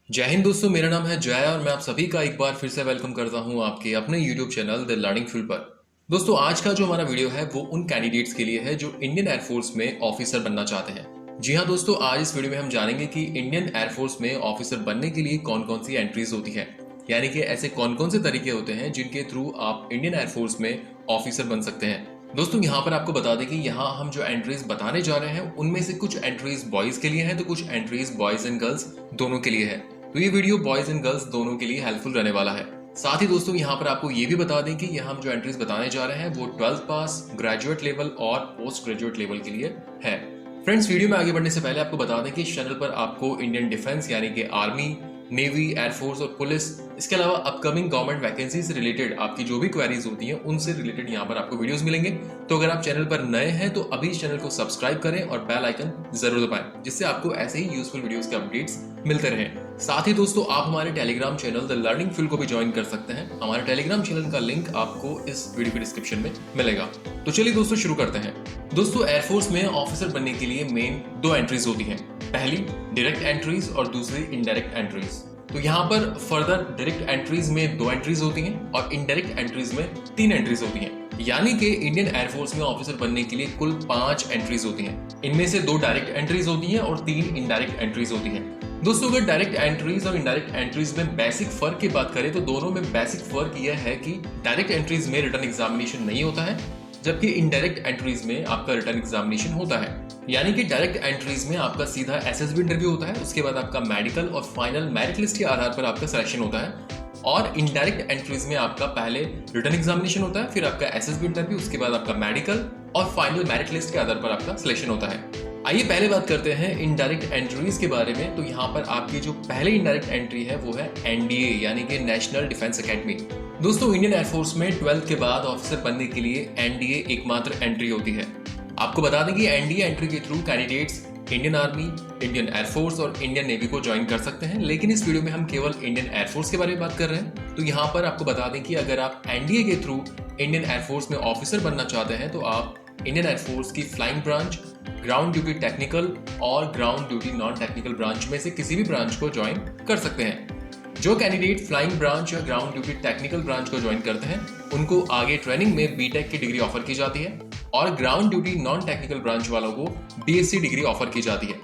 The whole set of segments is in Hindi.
जय हिंद दोस्तों, मेरा नाम है जय और मैं आप सभी का एक बार फिर से वेलकम करता हूं आपके अपने YouTube channel the learning field पर। दोस्तों, आज का जो हमारा वीडियो है वो उन कैंडिडेट्स के लिए है जो इंडियन एयरफोर्स में ऑफिसर बनना चाहते हैं। जी हाँ दोस्तों, आज इस वीडियो में हम जानेंगे कि इंडियन एयरफोर्स में ऑफिसर बनने के लिए कौन कौन सी एंट्रीज होती है, यानी कि ऐसे कौन कौन से तरीके होते हैं जिनके थ्रू आप इंडियन एयरफोर्स में ऑफिसर बन सकते हैं। दोस्तों, यहाँ पर आपको बता दें कि यहाँ हम जो एंट्रीज बताने जा रहे हैं उनमें से कुछ एंट्रीज बॉयज के लिए हैं तो कुछ एंट्रीज बॉयज एंड गर्ल्स दोनों के लिए है। तो ये वीडियो बॉयज एंड गर्ल्स दोनों के लिए हेल्पफुल रहने वाला है। साथ ही दोस्तों, यहाँ पर आपको ये भी बता दें कि यहाँ हम जो एंट्रीज बताने जा रहे हैं वो 12th पास, ग्रेजुएट लेवल और पोस्ट ग्रेजुएट लेवल के लिए है। फ्रेंड्स, वीडियो में आगे बढ़ने से पहले आपको बता दें कि इस चैनल पर आपको इंडियन डिफेंस यानी कि आर्मी, नेवी, एयरफोर्स और पुलिस, इसके अलावा अपकमिंग गवर्नमेंट वैकेंसी से रिलेटेड आपकी जो भी क्वेरीज होती हैं उनसे रिलेटेड यहाँ पर आपको वीडियोस मिलेंगे। तो अगर आप चैनल पर नए हैं तो अभी इस चैनल को सब्सक्राइब करें और बेल आइकन जरूर दबाएं, जिससे आपको ऐसे ही यूजफुल वीडियोस के अपडेट्स मिलते रहें। साथ ही दोस्तों, आप हमारे Telegram channel the learning field को भी ज्वाइन कर सकते हैं। हमारे टेलीग्राम चैनल का लिंक आपको इस वीडियो के डिस्क्रिप्शन में मिलेगा। तो चलिए दोस्तों, शुरू करते हैं। दोस्तों, एयरफोर्स में ऑफिसर बनने के लिए मेन दो एंट्रीज होती हैं। पहली डायरेक्ट एंट्रीज और दूसरी इनडायरेक्ट एंट्रीज। तो यहाँ पर फर्दर डायरेक्ट एंट्रीज में 2 एंट्रीज होती हैं और इनडायरेक्ट एंट्रीज में 3 एंट्रीज होती हैं, यानी कि इंडियन एयरफोर्स में ऑफिसर बनने के लिए कुल 5 एंट्रीज होती हैं। इनमें से 2 डायरेक्ट एंट्रीज होती हैं और 3 इनडायरेक्ट एंट्रीज होती हैं। दोस्तों, अगर डायरेक्ट एंट्रीज और इनडायरेक्ट एंट्रीज में बेसिक फर्क की बात करें तो दोनों में बेसिक फर्क यह है कि डायरेक्ट एंट्रीज में रिटन एग्जामिनेशन नहीं होता है, जबकि इनडायरेक्ट एंट्रीज में आपका रिटन एग्जामिनेशन होता है। यानी कि डायरेक्ट एंट्रीज में आपका सीधा एसएसबी इंटरव्यू होता है, उसके बाद आपका मेडिकल और फाइनल मेरिट लिस्ट के आधार पर आपका सिलेक्शन होता है। और इनडायरेक्ट एंट्रीज में आपका पहले रिटन एग्जामिनेशन होता है, फिर आपका एसएसबी इंटरव्यू, उसके बाद आपका मेडिकल और फाइनल मेरिट लिस्ट के आधार पर आपका सिलेक्शन होता है। आइए पहले बात करते हैं इनडायरेक्ट एंट्रीज के बारे में। तो यहाँ पर आपकी जो पहले इनडायरेक्ट एंट्री है वो है एनडीए यानी कि नेशनल डिफेंस एकेडमी। दोस्तों, इंडियन एयरफोर्स में 12th के बाद ऑफिसर बनने के लिए एनडीए एकमात्र एंट्री होती है। आपको बता दें कि एनडीए एंट्री के through candidates Indian army, Indian air force और इंडियन नेवी को ज्वाइन कर सकते हैं, लेकिन इस वीडियो में हम केवल इंडियन एयरफोर्स के बारे में बात कर रहे हैं। तो यहाँ पर आपको बता दें कि अगर आप एनडीए के थ्रू इंडियन एयरफोर्स में ऑफिसर बनना चाहते हैं तो आप इंडियन एयरफोर्स की flying branch, ground duty technical और ground duty non technical branch में से किसी भी ब्रांच को ज्वाइन कर सकते हैं। जो कैंडिडेट फ्लाइंग ब्रांच या ग्राउंड ड्यूटी टेक्निकल ब्रांच को ज्वाइन करते हैं उनको आगे ट्रेनिंग में बीटेक की डिग्री ऑफर की जाती है और ground duty non technical branch वालों को बीएससी डिग्री ऑफर की जाती है।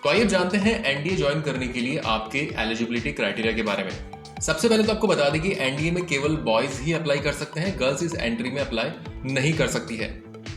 तो आइए जानते हैं एनडीए ज्वाइन करने के लिए आपके एलिजिबिलिटी क्राइटेरिया के बारे में। सबसे पहले तो आपको बता दें कि एनडीए में केवल बॉयज ही अप्लाई कर सकते हैं, गर्ल्स इस एंट्री में अप्लाई नहीं कर सकती है।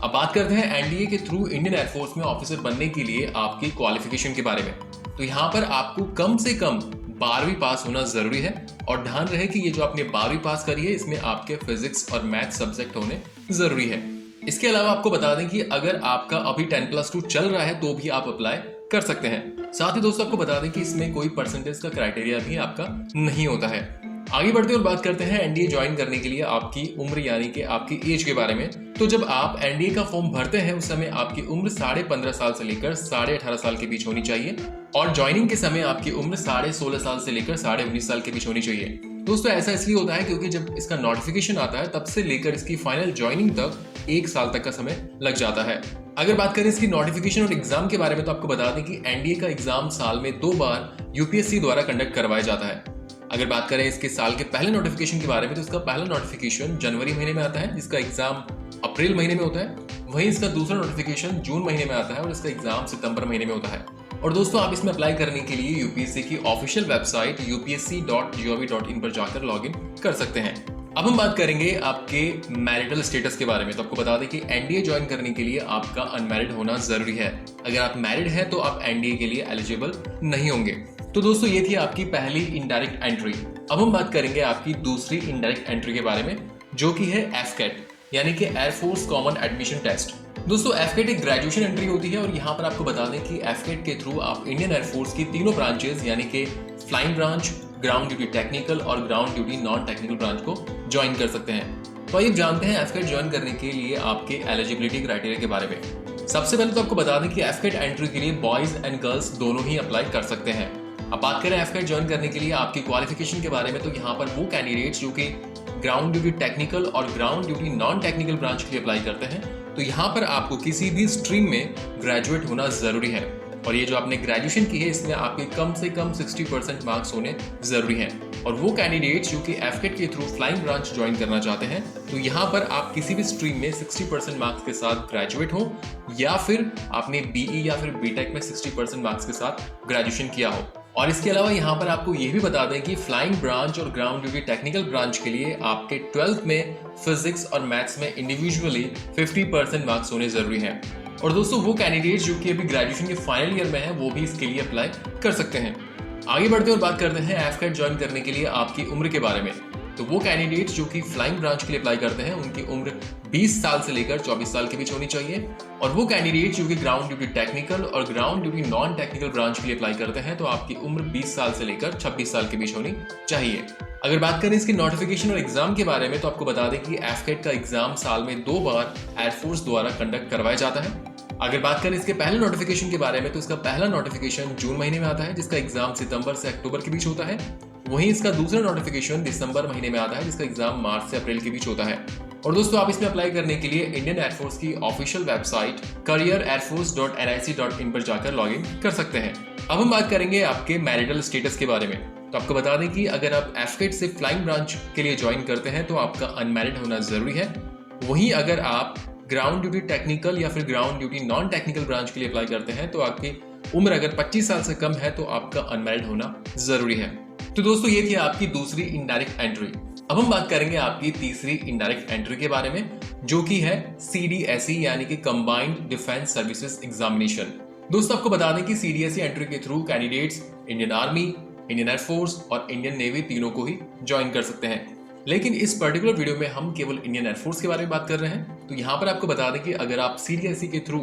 अब बात करते हैं एनडीए के थ्रू इंडियन एयरफोर्स में ऑफिसर बनने के लिए आपकी क्वालिफिकेशन के बारे में। तो यहाँ पर आपको कम से कम 12वीं पास होना जरूरी है और ध्यान रहे कि ये जो आपने 12वीं पास करी है इसमें आपके फिजिक्स और मैथ सब्जेक्ट होने जरूरी है। इसके अलावा आपको बता दें कि अगर आपका अभी 10+2 चल रहा है तो भी आप अप्लाई कर सकते हैं। साथ ही दोस्तों, आपको बता दें कि इसमें कोई परसेंटेज का क्राइटेरिया भी आपका नहीं होता है। आगे बढ़ते और बात करते हैं एनडीए ज्वाइन करने के लिए आपकी उम्र यानी कि आपकी एज के बारे में। तो जब आप एनडीए का फॉर्म भरते हैं उस समय आपकी उम्र 15.5 साल से लेकर 18.5 साल के बीच होनी चाहिए और ज्वाइनिंग के समय आपकी उम्र 16.5 साल से लेकर 19.5 साल के बीच होनी चाहिए। दोस्तों, ऐसा इसलिए होता है क्योंकि जब इसका नोटिफिकेशन आता है तब से लेकर इसकी फाइनल ज्वाइनिंग तक 1 साल तक का समय लग जाता है। अगर बात करें इसकी नोटिफिकेशन और एग्जाम के बारे में तो आपको बता दें कि एनडीए का एग्जाम साल में 2 बार यूपीएससी द्वारा कंडक्ट करवाया जाता है। अगर बात करें इसके साल के पहले नोटिफिकेशन के बारे में तो इसका पहला नोटिफिकेशन जनवरी महीने में आता है, जिसका एग्जाम अप्रैल महीने में होता है। वहीं इसका दूसरा नोटिफिकेशन जून महीने में आता है और इसका एग्जाम सितंबर महीने में होता है। और दोस्तों, आप इसमें अप्लाई करने के लिए यूपीएससी की ऑफिशियल वेबसाइट upsc.gov.in पर जाकर लॉगिन कर सकते हैं। अब हम बात करेंगे आपके मैरिटल स्टेटस के बारे में। तो आपको बता दें कि एनडीए ज्वाइन करने के लिए आपका अनमैरिड होना जरूरी है। अगर आप मैरिड हैं तो आप एनडीए के लिए एलिजिबल नहीं होंगे। तो दोस्तों, ये थी आपकी पहली इनडायरेक्ट एंट्री। अब हम बात करेंगे आपकी दूसरी इनडायरेक्ट एंट्री के बारे में, जो कि है एफकेट यानी कि एयरफोर्स कॉमन एडमिशन टेस्ट। दोस्तों, एफकेट एक ग्रेजुएशन एंट्री होती है और यहाँ पर आपको बता दें कि एफकेट के थ्रू आप इंडियन एयरफोर्स की तीनों ब्रांचेस यानी कि flying branch, ground duty technical और ground duty non technical branch को ज्वाइन कर सकते हैं। तो आइए जानते हैं एफकेट ज्वाइन करने के लिए आपके एलिजिबिलिटी क्राइटेरिया के बारे में। सबसे पहले तो आपको बता दें कि एफकेट एंट्री के लिए बॉयज एंड गर्ल्स दोनों ही अप्लाई कर सकते हैं। अब बात करें एफकेट ज्वाइन करने के लिए आपकी क्वालिफिकेशन के बारे में तो यहाँ पर वो कैंडिडेट्स जो कि ग्राउंड ड्यूटी टेक्निकल और ground duty non technical branch के लिए अप्लाई करते हैं तो यहाँ पर आपको किसी भी स्ट्रीम में ग्रेजुएट होना जरूरी है। और ये जो आपने ग्रेजुएशन की है इसमें आपके कम से कम 60% मार्क्स होने जरूरी हैं। और वो कैंडिडेट्स जो कि एफकेट के थ्रू फ्लाइंग ब्रांच ज्वाइन करना चाहते हैं तो यहाँ पर आप किसी भी स्ट्रीम में 60% मार्क्स के साथ ग्रेजुएट हो या फिर आपने बीई या फिर बीटेक में 60% मार्क्स के साथ ग्रेजुएशन किया हो। और इसके अलावा यहाँ पर आपको ये भी बता दें कि फ्लाइंग ब्रांच और ग्राउंड ड्यूटी टेक्निकल ब्रांच के लिए आपके 12th में फिजिक्स और मैथ्स में इंडिविजुअली 50% मार्क्स होने जरूरी हैं। और दोस्तों वो कैंडिडेट्स जो कि अभी ग्रेजुएशन के फाइनल ईयर में हैं वो भी इसके लिए अप्लाई कर सकते हैं। आगे बढ़ते हैं और बात करते हैं एफकेट ज्वाइन करने के लिए आपकी उम्र के बारे में। तो वो कैंडिडेट्स जो कि फ्लाइंग ब्रांच के लिए अप्लाई करते हैं उनकी उम्र 20 साल से लेकर 24 साल के बीच होनी चाहिए। और वो कैंडिडेट्स जो कि ग्राउंड ड्यूटी टेक्निकल और ground duty non technical branch के लिए अप्लाई करते हैं तो आपकी उम्र 20 साल से लेकर 26 साल के बीच होनी चाहिए। अगर बात करें इसके नोटिफिकेशन और एग्जाम के बारे में तो आपको बता दें कि एफकेट का एग्जाम साल में 2 बार एयरफोर्स द्वारा कंडक्ट करवाया जाता है। अगर बात करें इसके पहले नोटिफिकेशन के बारे में तो इसका पहला नोटिफिकेशन जून महीने में आता है जिसका एग्जाम सितंबर से अक्टूबर के बीच होता है। वहीं इसका दूसरा नोटिफिकेशन दिसंबर महीने में आता है जिसका एग्जाम मार्च से अप्रैल के बीच होता है। और दोस्तों आप इसमें अप्लाई करने के लिए इंडियन एयरफोर्स की ऑफिशियल वेबसाइट careerairforce.nic.in पर जाकर लॉग इन कर सकते हैं। अब हम बात करेंगे आपके मैरिटल स्टेटस के बारे में। तो आपको बता दें कि अगर आप एफकेट से फ्लाइंग ब्रांच के लिए ज्वाइन करते हैं तो आपका अनमैरिड होना जरूरी है। वहीं अगर आप ग्राउंड ड्यूटी टेक्निकल या फिर ground duty non technical branch के लिए अप्लाई करते हैं तो आपकी उम्र अगर 25 साल से कम है तो आपका अनमैरिड होना जरूरी है। तो दोस्तों ये थी आपकी दूसरी इनडायरेक्ट एंट्री। अब हम बात करेंगे आपकी तीसरी इनडायरेक्ट एंट्री के बारे में जो कि है CDSE यानी कि कंबाइंड डिफेंस सर्विसेज एग्जामिनेशन। दोस्तों आपको बता दें कि CDSE एंट्री के through candidates Indian army, Indian air force और इंडियन नेवी तीनों को ही ज्वाइन कर सकते हैं। लेकिन इस पर्टिकुलर वीडियो में हम केवल इंडियन एयरफोर्स के बारे में बात कर रहे हैं। तो यहाँ पर आपको बता दें कि अगर आप CDSE के थ्रू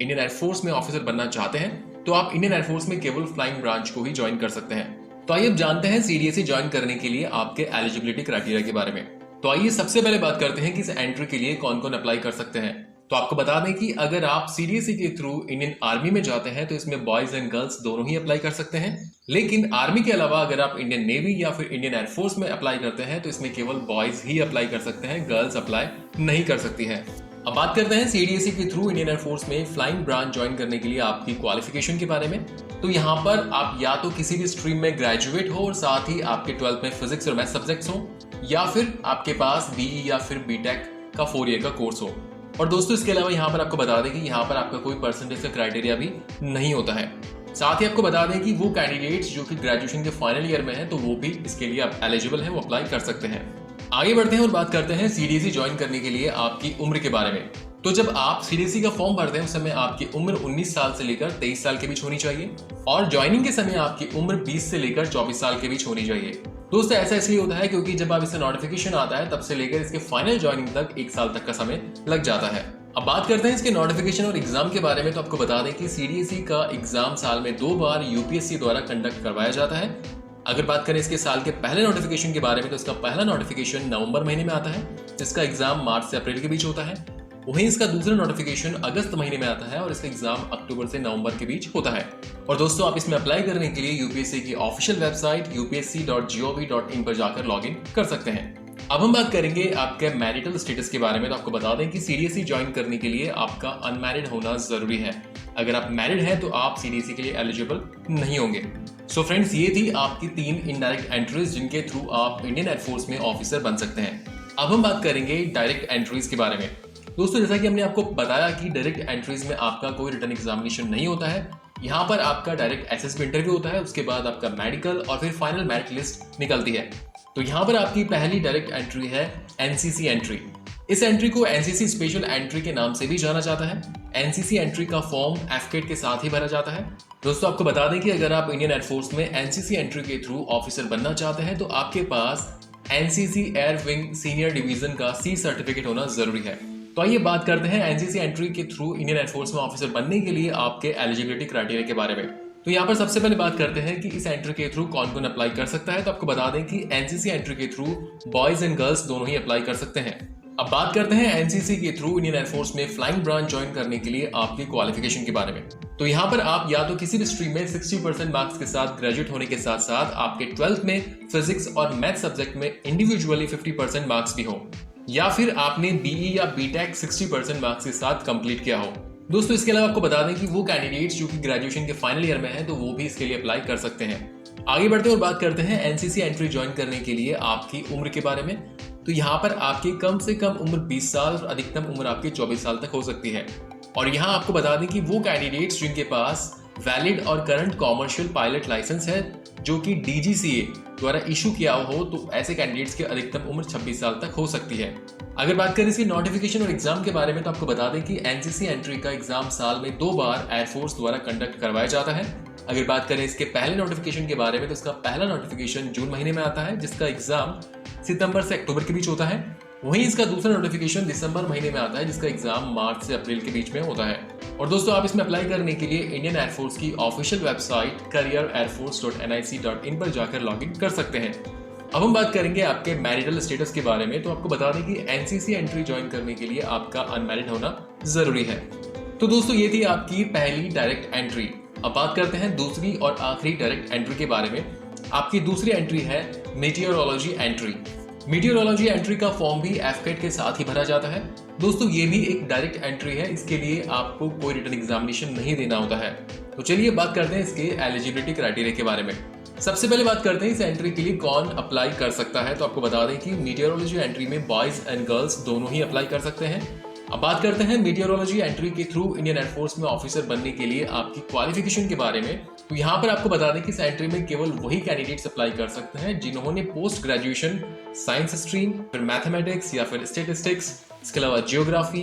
इंडियन एयरफोर्स में ऑफिसर बनना चाहते हैं तो आप इंडियन एयरफोर्स में केवल फ्लाइंग ब्रांच को ही ज्वाइन कर सकते हैं। तो आइए अब जानते हैं CDSE ज्वाइन करने के लिए आपके एलिजिबिलिटी क्राइटेरिया के बारे में। तो आइए सबसे पहले बात करते हैं कि इस एंट्री के लिए कौन कौन अप्लाई कर सकते हैं। तो आपको बता दें कि अगर आप CDSE के थ्रू इंडियन आर्मी में जाते हैं तो इसमें बॉयज एंड गर्ल्स दोनों ही अप्लाई कर सकते हैं। लेकिन आर्मी के अलावा अगर आप इंडियन नेवी या फिर इंडियन एयरफोर्स में अप्लाई करते हैं तो इसमें केवल बॉयज ही अप्लाई कर सकते हैं, गर्ल्स अप्लाई नहीं कर सकती हैं। अब बात करते हैं CDSE के थ्रू इंडियन एयरफोर्स में फ्लाइंग ब्रांच ज्वाइन करने के लिए आपकी क्वालिफिकेशन के बारे में। तो यहाँ पर आप या तो किसी भी स्ट्रीम में ग्रेजुएट हो और साथ ही आपके 12th में फिजिक्स और मैथ सब्जेक्ट्स हो या फिर आपके पास BE या फिर बीटेक का 4 ईयर का कोर्स हो। और दोस्तों इसके अलावा यहाँ पर आपको बता दें कि यहाँ पर आपका कोई परसेंटेज का क्राइटेरिया भी नहीं होता है। साथ ही आपको बता दें कि वो कैंडिडेट्स जो कि ग्रेजुएशन के फाइनल ईयर में हैं तो वो भी इसके लिए आप एलिजिबल हैं, वो अप्लाई कर सकते हैं। आगे बढ़ते हैं और बात करते हैं CDSE ज्वाइन करने के लिए आपकी उम्र के बारे में। तो जब आप CDSE का फॉर्म भरते हैं उस समय आपकी उम्र 19 साल से लेकर 23 साल के बीच होनी चाहिए और ज्वाइनिंग के समय आपकी उम्र 20 से लेकर 24 साल के बीच होनी चाहिए। दोस्तों ऐसा इसलिए होता है क्योंकि जब आप इसका नोटिफिकेशन आता है तब से लेकर इसके फाइनल ज्वाइनिंग तक 1 साल तक का समय लग जाता है। अब बात करते हैं इसके नोटिफिकेशन और एग्जाम के बारे में। तो आपको बता दें कि CDSE का एग्जाम साल में 2 बार UPSC द्वारा कंडक्ट करवाया जाता है। अगर बात करें इसके साल के पहले नोटिफिकेशन के बारे में तो इसका पहला नोटिफिकेशन नवंबर महीने में आता है, इसका एग्जाम मार्च से अप्रैल के बीच होता है। वहीं इसका दूसरा नोटिफिकेशन अगस्त महीने में आता है और इसका एग्जाम अक्टूबर से नवंबर के बीच होता है। और दोस्तों आप इसमें अप्लाई करने के लिए UPSC की ऑफिशियल वेबसाइट upsc.gov.in पर जाकर लॉग इन कर सकते हैं। अब हम बात करेंगे आपके मैरिटल स्टेटस के बारे में। तो आपको बता दें कि CDSE ज्वाइन करने के लिए आपका अनमैरिड होना जरूरी है। अगर आप मैरिड हैं तो आप CDSE के लिए एलिजिबल नहीं होंगे। सो फ्रेंड्स ये थी आपकी 3 इनडायरेक्ट एंट्रीज जिनके थ्रू आप इंडियन एयरफोर्स में ऑफिसर बन सकते हैं। अब हम बात करेंगे डायरेक्ट एंट्रीज के बारे में। दोस्तों जैसा कि हमने आपको बताया कि डायरेक्ट एंट्रीज में आपका कोई रिटन एग्जामिनेशन नहीं होता है। यहाँ पर आपका डायरेक्ट SSB इंटरव्यू होता है, उसके बाद आपका मेडिकल और फिर फाइनल मेरिट लिस्ट निकलती है। तो यहाँ पर आपकी पहली डायरेक्ट एंट्री है NCC एंट्री। इस एंट्री को NCC स्पेशल एंट्री के नाम से भी जाना जाता है। NCC एंट्री का फॉर्म एफकेट के साथ ही भरा जाता है। दोस्तों आपको बता दें कि अगर आप इंडियन एयरफोर्स में NCC एंट्री के थ्रू ऑफिसर बनना चाहते हैं तो आपके पास NCC air wing senior division का C सर्टिफिकेट होना जरूरी है। तो आइए बात करते हैं NCC एंट्री के थ्रू इंडियन एयरफोर्स में ऑफिसर बनने के लिए आपके एलिजिबिलिटी क्राइटेरिया के बारे में। तो यहाँ पर सबसे पहले बात करते हैं कि इस एंट्री के थ्रू कौन कौन अप्लाई कर सकता है। तो आपको बता दें कि NCC एंट्री के थ्रू बॉयज एंड गर्ल्स दोनों ही अप्लाई कर सकते हैं। अब बात करते हैं NCC के थ्रू इंडियन एयरफोर्स में फ्लाइंग ब्रांच ज्वाइन करने के लिए आपकी क्वालिफिकेशन के बारे में। तो यहाँ पर आप या तो किसी भी स्ट्रीम में 60% मार्क्स के साथ ग्रेजुएट होने के साथ साथ आपके 12th में फिजिक्स और मैथ सब्जेक्ट में इंडिविजुअली 50% मार्क्स भी हो, या फिर आपने BE या बीटेक 60% मार्क्स के साथ कंप्लीट किया हो, दोस्तों इसके अलावा आपको बता दें कि वो कैंडिडेट्स जो कि ग्रेजुएशन के फाइनल ईयर में हैं तो वो भी इसके लिए अप्लाई कर सकते हैं। आगे बढ़ते और बात करते हैं एनसीसी एंट्री ज्वाइन करने के लिए आपकी उम्र के बारे में। तो यहाँ पर आपकी कम से कम उम्र 20 साल और अधिकतम उम्र आपकी 24 साल तक हो सकती है। और यहाँ आपको बता दें कि वो कैंडिडेट्स जिनके पास वैलिड और करंट कॉमर्शियल पायलट लाइसेंस है जो कि डीजीसीए द्वारा इशू किया हो, तो ऐसे कैंडिडेट्स की अधिकतम उम्र 26 साल तक हो सकती है। अगर बात करें इसकी नोटिफिकेशन और एग्जाम के बारे में तो आपको बता दें कि एनसीसी एंट्री का एग्जाम साल में 2 बार एयरफोर्स द्वारा कंडक्ट करवाया जाता है। अगर बात करें इसके पहले नोटिफिकेशन के बारे में तो इसका पहला नोटिफिकेशन जून महीने में आता है, जिसका एग्जाम सितंबर से अक्टूबर के बीच होता है। वहीं इसका दूसरा नोटिफिकेशन दिसंबर महीने में आता है, जिसका एग्जाम मार्च से अप्रैल के बीच में होता है। और दोस्तों आप इसमें अप्लाई करने के लिए इंडियन एयरफोर्स की ऑफिशियल वेबसाइट careerairforce.nic.in पर जाकर लॉगिन कर सकते हैं। अब हम बात करेंगे आपके मैरिटल स्टेटस के बारे में। तो आपको बता दें कि एनसीसी एंट्री ज्वाइन करने के लिए आपका अनमैरिड होना जरूरी है। तो दोस्तों ये थी आपकी पहली डायरेक्ट एंट्री। अब बात करते हैं दूसरी और आखिरी डायरेक्ट एंट्री के बारे में। आपकी दूसरी एंट्री है मीटियोरोलॉजी एंट्री। मीटियोरोलॉजी एंट्री का फॉर्म भी एफकेट के साथ ही भरा जाता है। दोस्तों ये भी एक डायरेक्ट एंट्री है, इसके लिए आपको कोई रिटन एग्जामिनेशन नहीं देना होता है। तो चलिए बात करते हैं इसके एलिजिबिलिटी क्राइटेरिया के बारे में। सबसे पहले बात करते हैं इस एंट्री के लिए कौन अप्लाई कर सकता है। तो आपको बता दें कि मीटियोरोलॉजी एंट्री में बॉयज एंड गर्ल्स दोनों ही अप्लाई कर सकते हैं। अब बात करते हैं मीटियोरोलॉजी एंट्री के थ्रू इंडियन एयरफोर्स में ऑफिसर बनने के लिए आपकी क्वालिफिकेशन के बारे में। तो यहाँ पर आपको बता दें कि इस एंट्री में केवल वही कैंडिडेट्स अप्लाई कर सकते हैं जिन्होंने पोस्ट ग्रेजुएशन साइंस स्ट्रीम, फिर मैथमेटिक्स या फिर स्टेटिस्टिक्स, इसके अलावा geography,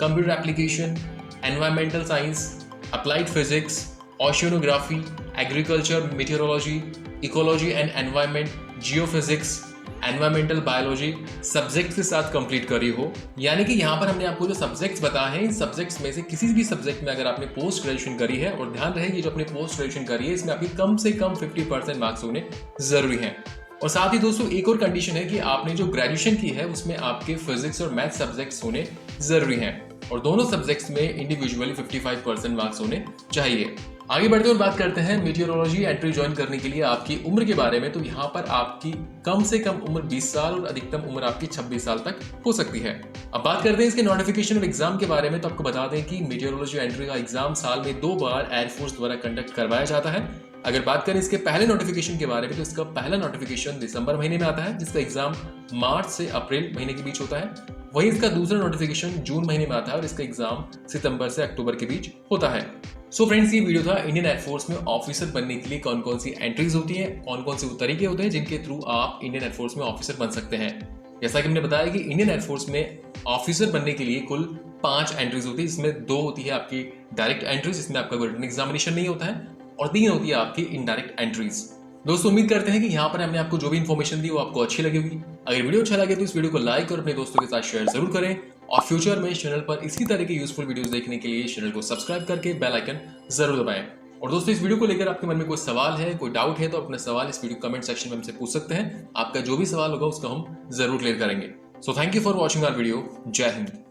computer application, environmental science, applied physics, ओशियोनोग्राफी, agriculture, meteorology, ecology and environment, geophysics, environmental biology subject के साथ कंप्लीट करी हो। यानी कि यहाँ पर हमने आपको जो सब्जेक्ट्स बताए हैं, इन सब्जेक्ट्स में से किसी भी सब्जेक्ट में अगर आपने पोस्ट ग्रेजुएशन करी है, और ध्यान रहे ये जो आपने पोस्ट ग्रेजुएशन करी है इसमें आपकी कम से कम 50% मार्क्स होने जरूरी हैं। और साथ ही दोस्तों एक और कंडीशन है कि आपने जो ग्रेजुएशन की है उसमें आपके फिजिक्स और मैथ सब्जेक्ट्स होने जरूरी हैं, और दोनों सब्जेक्ट्स में इंडिविजुअली 55% मार्क्स होने चाहिए। आगे बढ़ते और बात करते हैं मीटियोरोलॉजी एंट्री ज्वाइन करने के लिए आपकी उम्र के बारे में। तो यहाँ पर आपकी कम से कम उम्र 20 साल और अधिकतम उम्र आपकी 26 साल तक हो सकती है। अब बात करते हैं इसके नोटिफिकेशन और एग्जाम के बारे में। तो आपको बता दें कि मीटियोरोलॉजी एंट्री का एग्जाम साल में 2 बार एयरफोर्स द्वारा कंडक्ट करवाया जाता है। अगर बात करें इसके पहले नोटिफिकेशन के बारे में तो इसका पहला नोटिफिकेशन दिसंबर महीने में आता है, जिसका एग्जाम मार्च से अप्रैल महीने के बीच होता है। वहीं इसका दूसरा नोटिफिकेशन जून महीने में आता है और इसका एग्जाम सितंबर से अक्टूबर के बीच होता है। सो फ्रेंड्स ये वीडियो था इंडियन एयरफोर्स में ऑफिसर बनने के लिए कौन कौन सी एंट्रीज होती हैं, कौन कौन से वो तरीके होते हैं जिनके थ्रू आप इंडियन एयरफोर्स में ऑफिसर बन सकते हैं। जैसा कि हमने बताया कि इंडियन एयरफोर्स में ऑफिसर बनने के लिए कुल 5 एंट्रीज होती है, जिसमें 2 होती है आपकी डायरेक्ट एंट्रीज जिसमें आपका कोई रिटन एग्जामिनेशन नहीं होता है, और 3 होती है आपकी इनडायरेक्ट एंट्रीज। दोस्तों उम्मीद करते हैं कि यहाँ पर हमने आपको जो भी इन्फॉर्मेशन दी वो आपको अच्छी लगी होगी। अगर वीडियो अच्छा लगे तो इस वीडियो को लाइक और अपने दोस्तों के साथ शेयर जरूर करें, और फ्यूचर में इस चैनल पर इसी तरह के यूजफुल वीडियोस देखने के लिए चैनल को सब्सक्राइब करके बेल आइकन जरूर दबाएं। और दोस्तों इस वीडियो को लेकर आपके मन में कोई सवाल है, कोई डाउट है तो अपने सवाल इस वीडियो कमेंट सेक्शन में हमसे पूछ सकते हैं। आपका जो भी सवाल होगा उसका हम जरूर क्लियर करेंगे। So thank you for watching our video. जय हिंद।